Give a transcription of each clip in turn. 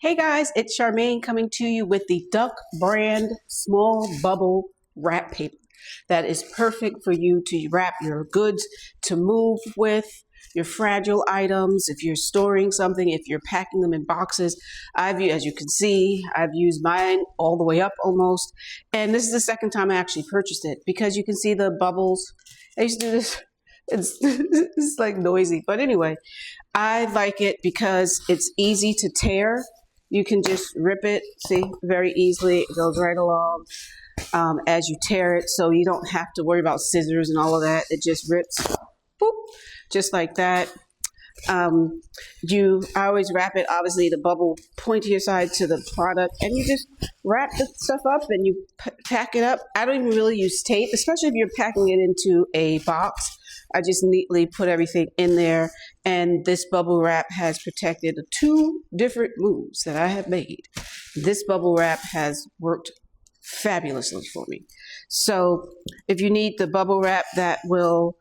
Hey guys, it's Charmaine coming to you with the Duck brand small bubble wrap paper that is perfect for you to wrap your goods to move with, your fragile items, if you're storing something, if you're packing them in boxes. As you can see, I've used mine all the way up almost, and this is the second time I actually purchased it because you can see the bubbles. I used to do this. It's like noisy, but anyway, I like it because it's easy to tear. You can just rip it, see, very easily. It goes right along as you tear it, so you don't have to worry about scissors and all of that. It just rips, boop, just like that. I always wrap it, obviously, the bubble pointier side to the product, and you just wrap the stuff up and you pack it up. I don't even really use tape, especially if you're packing it into a box. I just neatly put everything in there, and this bubble wrap has protected two different moves that I have made. This bubble wrap has worked fabulously for me. So if you need the bubble wrap that will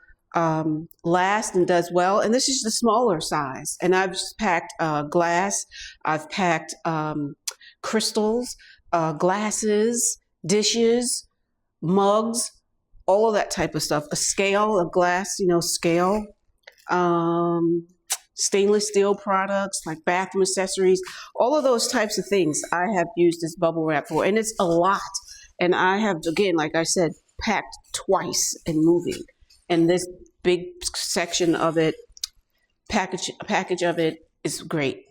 last and does well, and this is the smaller size, and I've just packed glass, I've packed crystals, glasses, dishes, mugs, all of that type of stuff. A scale, a glass, scale, stainless steel products like bathroom accessories, all of those types of things I have used this bubble wrap for, and it's a lot. And I have, again, like I said, packed twice and moving. And this big section of it, package of it is great.